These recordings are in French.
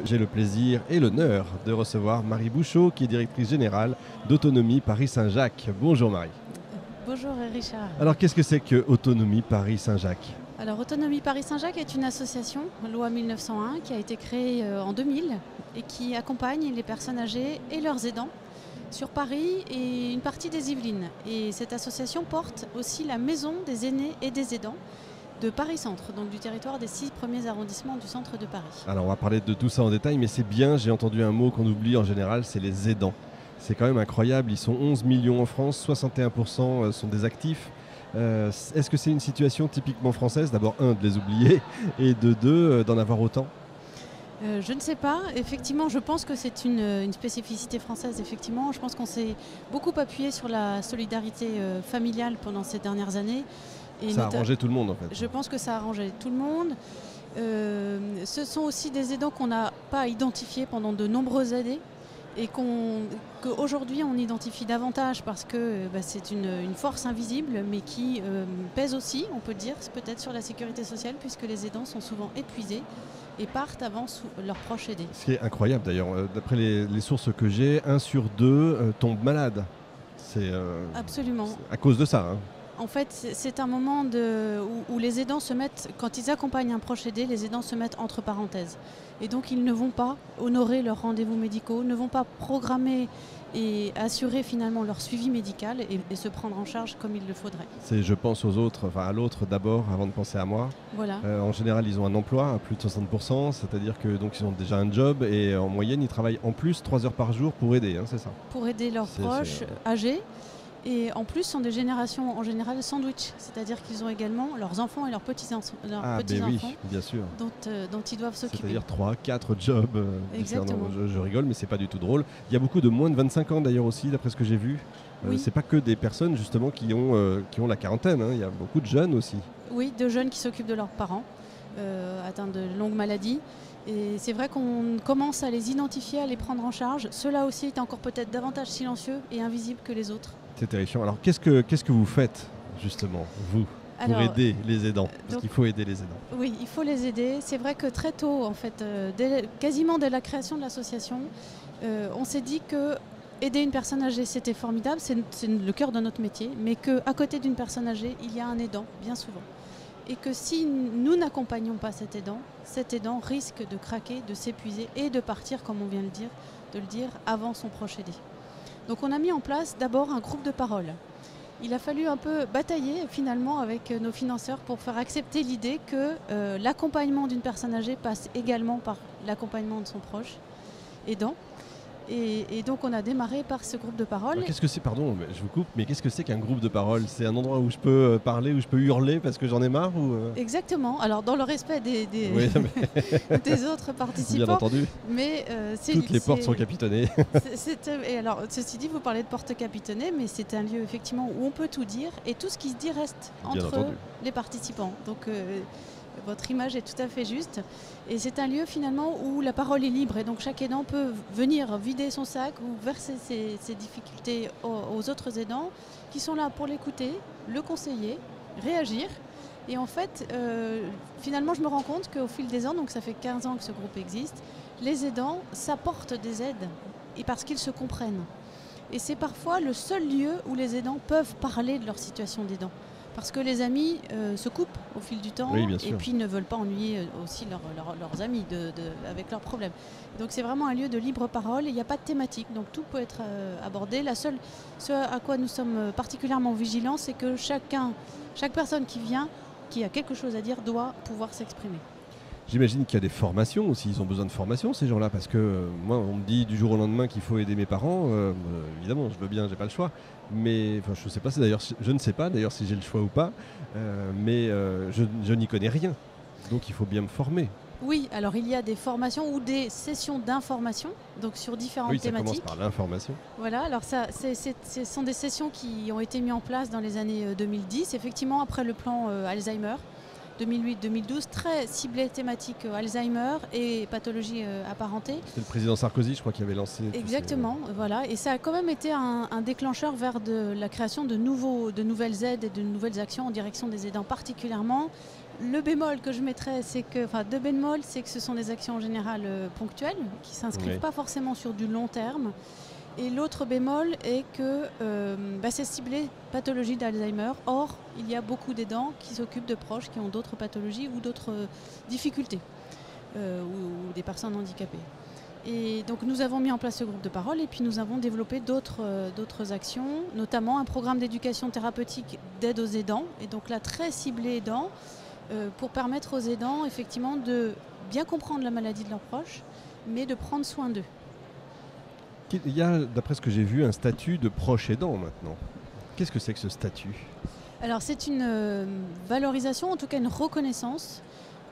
J'ai le plaisir et l'honneur de recevoir Marie Bouchot, qui est directrice générale d'Autonomie Paris-Saint-Jacques. Bonjour Marie. Bonjour Richard. Alors qu'est-ce que c'est que Autonomie Paris-Saint-Jacques? Alors Autonomie Paris-Saint-Jacques est une association, loi 1901, qui a été créée en 2000 et qui accompagne les personnes âgées et leurs aidants sur Paris et une partie des Yvelines. Et cette association porte aussi la maison des aînés et des aidants de Paris-Centre, donc du territoire des 6 premiers arrondissements du centre de Paris. Alors on va parler de tout ça en détail, mais c'est bien, j'ai entendu un mot qu'on oublie en général, c'est les aidants. C'est quand même incroyable, ils sont 11 millions en France, 61% sont des actifs. Est-ce que c'est une situation typiquement française, d'abord un, de les oublier, et de deux, d'en avoir autant? Je ne sais pas. Effectivement, je pense que c'est une spécificité française. Effectivement, je pense qu'on s'est beaucoup appuyé sur la solidarité familiale pendant ces dernières années. Et ça a arrangé tout le monde en fait. Je pense que ça a arrangé tout le monde. Ce sont aussi des aidants qu'on n'a pas identifiés pendant de nombreuses années et qu'aujourd'hui on identifie davantage parce que c'est une force invisible mais qui pèse aussi, on peut dire, peut-être sur la sécurité sociale puisque les aidants sont souvent épuisés et partent avant leurs proches aidés. Ce qui est incroyable d'ailleurs, d'après les sources que j'ai, 1 sur 2 tombe malade. Absolument. À cause de ça. Hein. En fait, c'est un moment où les aidants se mettent, quand ils accompagnent un proche aidé, les aidants se mettent entre parenthèses. Et donc, ils ne vont pas honorer leurs rendez-vous médicaux, ne vont pas programmer et assurer finalement leur suivi médical et se prendre en charge comme il le faudrait. Je pense aux autres, à l'autre d'abord avant de penser à moi. Voilà. En général, ils ont un emploi à plus de 60%, c'est-à-dire que donc ils ont déjà un job et en moyenne, ils travaillent en plus 3 heures par jour pour aider, hein, c'est ça? Pour aider leurs proches âgés. Et en plus, sont des générations en général sandwich, c'est-à-dire qu'ils ont également leurs enfants et leurs petits-enfants oui, bien sûr. Dont ils doivent s'occuper. C'est-à-dire 3-4 jobs différents. Je rigole, mais c'est pas du tout drôle. Il y a beaucoup de moins de 25 ans d'ailleurs aussi, d'après ce que j'ai vu. Oui. C'est pas que des personnes justement qui ont la quarantaine, hein. Il y a beaucoup de jeunes aussi. Oui, de jeunes qui s'occupent de leurs parents atteints de longues maladies. Et c'est vrai qu'on commence à les identifier, à les prendre en charge. Ceux-là aussi étaient encore peut-être davantage silencieux et invisibles que les autres. C'est terrifiant. Alors qu'est-ce que vous faites justement, vous, pour aider les aidants? Parce qu'il faut aider les aidants. Oui, il faut les aider. C'est vrai que très tôt, en fait, quasiment dès la création de l'association, on s'est dit que aider une personne âgée, c'était formidable, c'est le cœur de notre métier, mais qu'à côté d'une personne âgée, il y a un aidant, bien souvent. Et que si nous n'accompagnons pas cet aidant risque de craquer, de s'épuiser et de partir, comme on vient de le dire, avant son proche aidé. Donc on a mis en place d'abord un groupe de parole. Il a fallu un peu batailler finalement avec nos financeurs pour faire accepter l'idée que l'accompagnement d'une personne âgée passe également par l'accompagnement de son proche aidant. Et donc on a démarré par ce groupe de parole. Qu'est-ce que c'est, pardon, je vous coupe, mais qu'est-ce que c'est qu'un groupe de parole? C'est un endroit où je peux parler, où je peux hurler parce que j'en ai marre ou Exactement, alors dans le respect des autres participants. Bien entendu, mais toutes les portes sont capitonnées. Et alors, ceci dit, vous parlez de porte capitonnée, mais c'est un lieu effectivement où on peut tout dire et tout ce qui se dit reste entre les participants. Donc votre image est tout à fait juste. Et c'est un lieu finalement où la parole est libre et donc chaque aidant peut venir vider son sac ou verser ses difficultés aux autres aidants qui sont là pour l'écouter, le conseiller, réagir. Et en fait, finalement, je me rends compte qu'au fil des ans, donc ça fait 15 ans que ce groupe existe, les aidants s'apportent des aides et parce qu'ils se comprennent. Et c'est parfois le seul lieu où les aidants peuvent parler de leur situation d'aidant. Parce que les amis se coupent au fil du temps et puis ne veulent pas ennuyer aussi leurs amis avec leurs problèmes. Donc c'est vraiment un lieu de libre parole et il n'y a pas de thématique, donc tout peut être abordé. Ce à quoi nous sommes particulièrement vigilants, c'est que chaque personne qui vient, qui a quelque chose à dire, doit pouvoir s'exprimer. J'imagine qu'il y a des formations aussi, ils ont besoin de formation ces gens-là, parce que moi on me dit du jour au lendemain qu'il faut aider mes parents, évidemment je veux bien, j'ai pas le choix, mais je sais pas, je ne sais pas d'ailleurs si j'ai le choix ou pas, mais je n'y connais rien, donc il faut bien me former. Oui, alors il y a des formations ou des sessions d'information, donc sur différentes thématiques. Oui, ça commence par l'information. Voilà, alors ce sont des sessions qui ont été mises en place dans les années 2010, effectivement après le plan Alzheimer. 2008-2012, très ciblée thématique Alzheimer et pathologies apparentées. C'était le président Sarkozy, je crois, qui avait lancé. Exactement, voilà. Et ça a quand même été un déclencheur vers la création de nouvelles aides et de nouvelles actions en direction des aidants particulièrement. Le bémol que je mettrais, c'est que ce sont des actions en général ponctuelles, qui ne s'inscrivent pas forcément sur du long terme. Et l'autre bémol est que c'est ciblé pathologie d'Alzheimer. Or, il y a beaucoup d'aidants qui s'occupent de proches qui ont d'autres pathologies ou d'autres difficultés ou des personnes handicapées. Et donc nous avons mis en place ce groupe de parole et puis nous avons développé d'autres actions, notamment un programme d'éducation thérapeutique d'aide aux aidants. Et donc là, très ciblé aidants, pour permettre aux aidants effectivement de bien comprendre la maladie de leurs proches, mais de prendre soin d'eux. Il y a, d'après ce que j'ai vu, un statut de proche aidant maintenant. Qu'est-ce que c'est que ce statut ? Alors c'est une valorisation, en tout cas une reconnaissance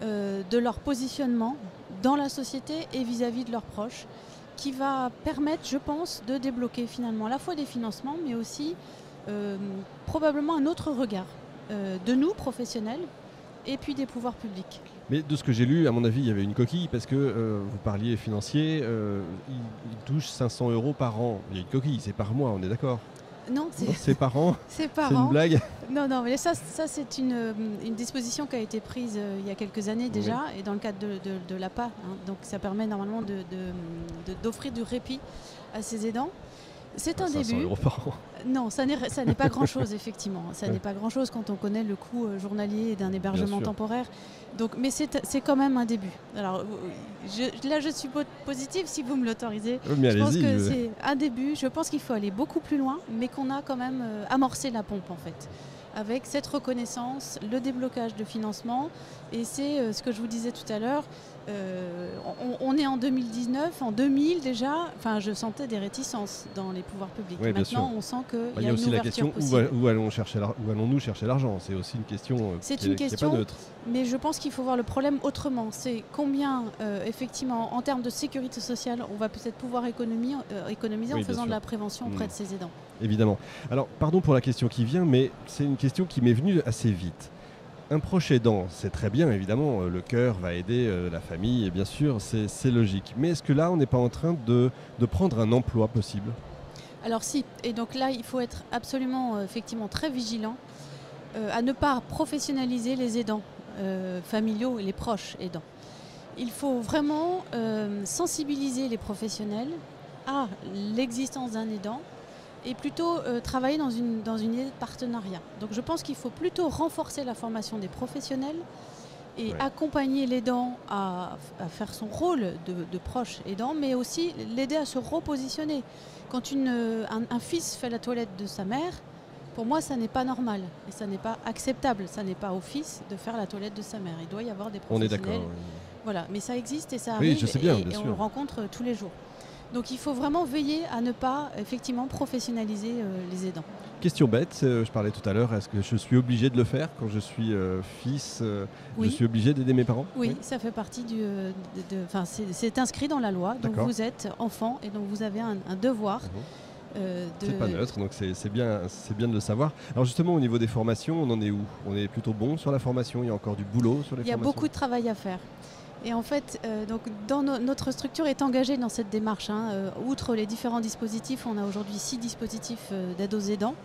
de leur positionnement dans la société et vis-à-vis de leurs proches, qui va permettre, je pense, de débloquer finalement à la fois des financements, mais aussi probablement un autre regard de nous, professionnels, et puis des pouvoirs publics. Mais de ce que j'ai lu, à mon avis, il y avait une coquille parce que vous parliez financier, il touche 500 € par an. Il y a une coquille, c'est par mois, on est d'accord ? Non, c'est par an. C'est par an. C'est une blague ? Non, mais ça c'est une disposition qui a été prise il y a quelques années déjà, et dans le cadre de l'APA. Donc ça permet normalement d'offrir du répit à ces aidants. C'est un début. 500 € par an. Non, ça n'est pas grand-chose, effectivement. Ça n'est pas grand-chose quand on connaît le coût journalier d'un hébergement temporaire. Donc, mais c'est quand même un début. Alors, je suis positive si vous me l'autorisez. Je pense que c'est un début. Je pense qu'il faut aller beaucoup plus loin, mais qu'on a quand même amorcé la pompe, en fait, avec cette reconnaissance, le déblocage de financement. Et c'est ce que je vous disais tout à l'heure. On est en 2019, en 2000 déjà, je sentais des réticences dans les pouvoirs publics. Oui, maintenant, on sent qu'il y a aussi une la ouverture question possible. où allons-nous chercher l'argent. C'est aussi une question qui n'est pas neutre. Mais je pense qu'il faut voir le problème autrement. C'est combien, effectivement, en termes de sécurité sociale, on va peut-être pouvoir économiser en faisant de la prévention auprès de ces aidants. Évidemment. Alors, pardon pour la question qui vient, mais c'est une question qui m'est venue assez vite. Un proche aidant, c'est très bien, évidemment, le cœur va aider la famille, et bien sûr, c'est logique. Mais est-ce que là, on n'est pas en train de prendre un emploi possible ? Alors si, et donc là, il faut être absolument, effectivement, très vigilant à ne pas professionnaliser les aidants familiaux et les proches aidants. Il faut vraiment sensibiliser les professionnels à l'existence d'un aidant, et plutôt travailler dans une idée de partenariat. Donc je pense qu'il faut plutôt renforcer la formation des professionnels et accompagner l'aidant à faire son rôle de proche aidant, mais aussi l'aider à se repositionner. Quand un fils fait la toilette de sa mère, pour moi, ça n'est pas normal et ça n'est pas acceptable. Ça n'est pas au fils de faire la toilette de sa mère. Il doit y avoir des professionnels. On est d'accord. Voilà, mais ça existe et ça arrive, je sais bien, et on le rencontre tous les jours. Donc il faut vraiment veiller à ne pas effectivement professionnaliser les aidants. Question bête, je parlais tout à l'heure, est-ce que je suis obligé de le faire quand je suis fils Je suis obligé d'aider mes parents ? Oui, ça fait partie c'est inscrit dans la loi, donc vous êtes enfant et donc vous avez un devoir. C'est pas neutre, donc c'est bien de le savoir. Alors justement, au niveau des formations, on en est où ? On est plutôt bon sur la formation ? Il y a encore du boulot sur les formations ? Il y a beaucoup de travail à faire. Et en fait, notre structure est engagée dans cette démarche. Outre les différents dispositifs, on a aujourd'hui 6 dispositifs d'aide aux aidants.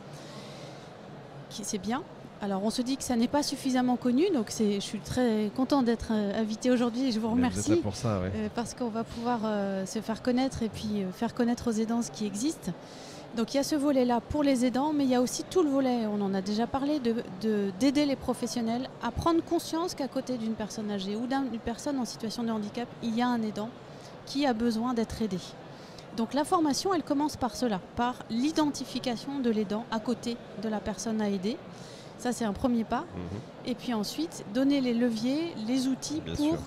C'est bien. Alors on se dit que ça n'est pas suffisamment connu, donc je suis très content d'être invitée aujourd'hui et je vous remercie. Vous êtes là pour ça, parce qu'on va pouvoir se faire connaître et puis faire connaître aux aidants ce qui existe. Donc il y a ce volet-là pour les aidants, mais il y a aussi tout le volet, on en a déjà parlé, d'aider les professionnels à prendre conscience qu'à côté d'une personne âgée ou d'une personne en situation de handicap, il y a un aidant qui a besoin d'être aidé. Donc la formation, elle commence par cela, par l'identification de l'aidant à côté de la personne à aider. Ça, c'est un premier pas. Et puis ensuite, donner les leviers, les outils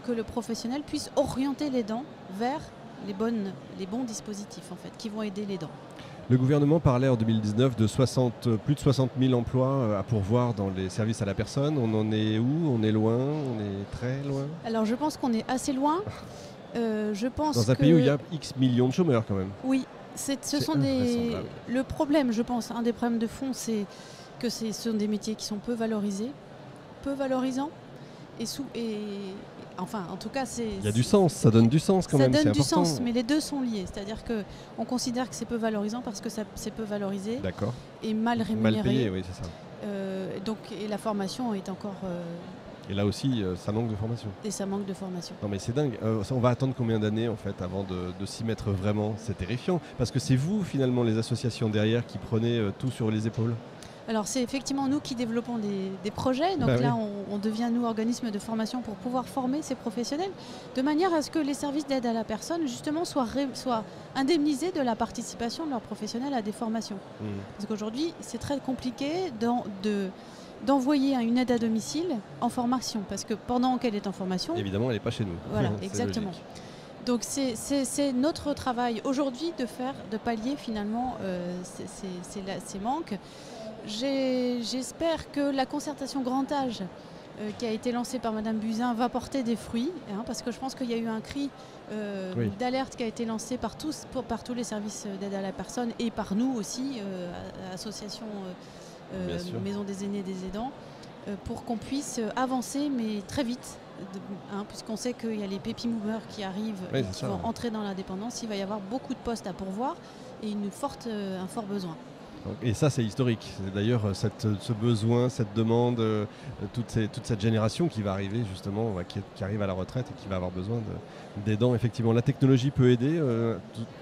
que le professionnel puisse orienter l'aidant vers les bons dispositifs en fait, qui vont aider l'aidant. Le gouvernement parlait en 2019 de plus de 60 000 emplois à pourvoir dans les services à la personne. On en est où ? On est loin ? On est très loin ? Alors je pense qu'on est assez loin. Dans un pays où il y a X millions de chômeurs quand même. Oui, le problème, je pense, un des problèmes de fond, c'est que ce sont des métiers qui sont peu valorisants Enfin, en tout cas, il y a du sens, ça donne du sens quand même. Ça donne du important. sens, mais les deux sont liés. C'est-à-dire qu'on considère que c'est peu valorisant parce que c'est peu valorisé et mal rémunéré. Mal payé, oui, c'est ça. Et la formation est encore... Et là aussi, ça manque de formation. Et ça manque de formation. Non mais c'est dingue. On va attendre combien d'années en fait avant de s'y mettre vraiment? C'est terrifiant. Parce que c'est vous finalement, les associations derrière, qui prenez tout sur les épaules. Alors c'est effectivement nous qui développons des projets. Donc là, on devient nous organisme de formation pour pouvoir former ces professionnels de manière à ce que les services d'aide à la personne justement soient indemnisés de la participation de leurs professionnels à des formations. Parce qu'aujourd'hui, c'est très compliqué d'envoyer une aide à domicile en formation, parce que pendant qu'elle est en formation... Évidemment, elle n'est pas chez nous. Voilà, exactement. Donc c'est notre travail aujourd'hui de pallier finalement ces manques. J'espère que la concertation grand âge qui a été lancée par Madame Buzyn va porter des fruits, parce que je pense qu'il y a eu un cri d'alerte qui a été lancé par tous les services d'aide à la personne et par nous aussi, association Maison des aînés et des aidants, pour qu'on puisse avancer, mais très vite, puisqu'on sait qu'il y a les baby boomers qui arrivent et qui vont entrer dans l'indépendance. Il va y avoir beaucoup de postes à pourvoir et un fort besoin. Et ça, c'est historique. C'est d'ailleurs ce besoin, cette demande, toute cette génération qui va arriver justement, qui arrive à la retraite et qui va avoir besoin d'aidants. Effectivement, la technologie peut aider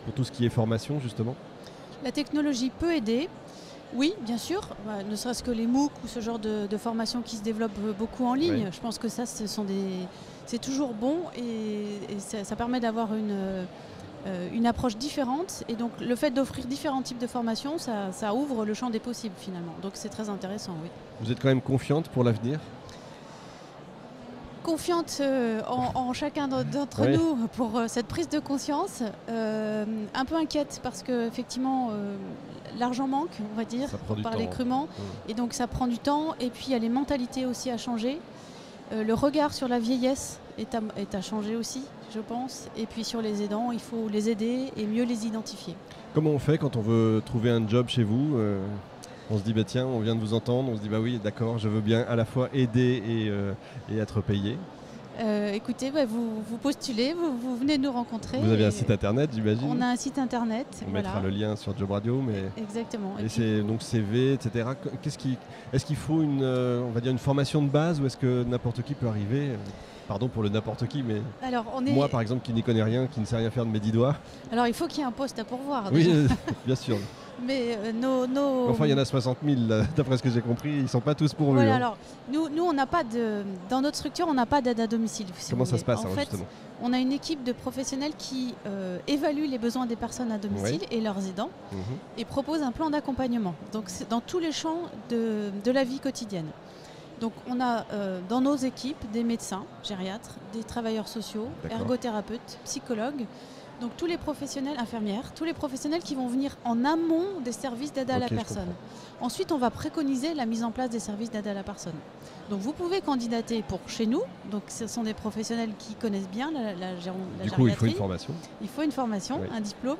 pour tout ce qui est formation, justement. La technologie peut aider. Oui, bien sûr, ne serait-ce que les MOOC ou ce genre de formation qui se développe beaucoup en ligne. Oui. Je pense que ça, c'est toujours bon et ça permet d'avoir une approche différente. Et donc, le fait d'offrir différents types de formations, ça ouvre le champ des possibles finalement. Donc, c'est très intéressant, oui. Vous êtes quand même confiante pour l'avenir ? Confiante en chacun d'entre nous pour cette prise de conscience. Un peu inquiète parce qu'effectivement, l'argent manque, on va dire, pour parler crûment. Et donc ça prend du temps. Et puis il y a les mentalités aussi à changer. Le regard sur la vieillesse est à changer aussi, je pense. Et puis sur les aidants, il faut les aider et mieux les identifier. Comment on fait quand on veut trouver un job chez vous ? On se dit, tiens, on vient de vous entendre, on se dit, oui, d'accord, je veux bien à la fois aider et être payé. Écoutez, vous postulez, vous venez nous rencontrer. Vous avez un site internet, j'imagine ? On a un site internet. On mettra le lien sur Job Radio. Exactement. Et c'est donc CV, etc. Est-ce qu'il faut une formation de base ou est-ce que n'importe qui peut arriver ? Pardon pour le n'importe qui, mais moi, par exemple, qui n'y connais rien, qui ne sais rien faire de mes 10 doigts. Alors, il faut qu'il y ait un poste à pourvoir. Oui, bien sûr. Mais Enfin, il y en a 60 000, d'après ce que j'ai compris, ils ne sont pas tous pourvus. Voilà, alors, nous on n'a pas dans notre structure, on n'a pas d'aide à domicile. Comment ça se passe, en fait, justement ? On a une équipe de professionnels qui évalue les besoins des personnes à domicile et leurs aidants et propose un plan d'accompagnement. Donc, c'est dans tous les champs de la vie quotidienne. Donc, on a dans nos équipes des médecins, gériatres, des travailleurs sociaux, ergothérapeutes, psychologues. Donc tous les professionnels, infirmières, tous les professionnels qui vont venir en amont des services d'aide à la personne. Ensuite, on va préconiser la mise en place des services d'aide à la personne. Donc vous pouvez candidater pour chez nous. Donc ce sont des professionnels qui connaissent bien la gériatrie. Du coup, il faut une formation. Il faut une formation, un diplôme.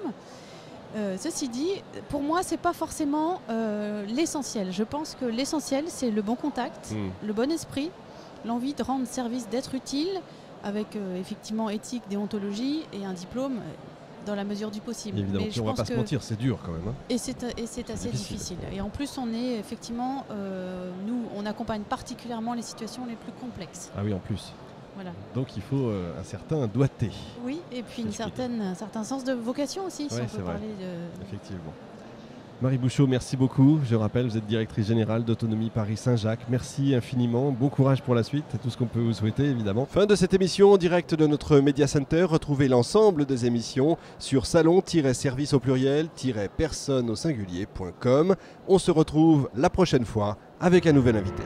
Ceci dit, pour moi, ce n'est pas forcément l'essentiel. Je pense que l'essentiel, c'est le bon contact, le bon esprit, l'envie de rendre service, d'être utile, avec effectivement éthique, déontologie et un diplôme dans la mesure du possible. Évidemment, mais on ne va pas se mentir, c'est dur quand même. Hein. Et c'est assez difficile. Et en plus, on est effectivement, nous, on accompagne particulièrement les situations les plus complexes. Ah oui, en plus. Voilà. Donc il faut un certain doigté. Oui, et puis un certain sens de vocation aussi, si on peut parler de... Effectivement. Marie Bouchot, merci beaucoup. Je rappelle, vous êtes directrice générale d'Autonomie Paris Saint-Jacques. Merci infiniment. Bon courage pour la suite. C'est tout ce qu'on peut vous souhaiter, évidemment. Fin de cette émission en direct de notre Media Center. Retrouvez l'ensemble des émissions sur salon-service au pluriel-personne au singulier.com. On se retrouve la prochaine fois avec un nouvel invité.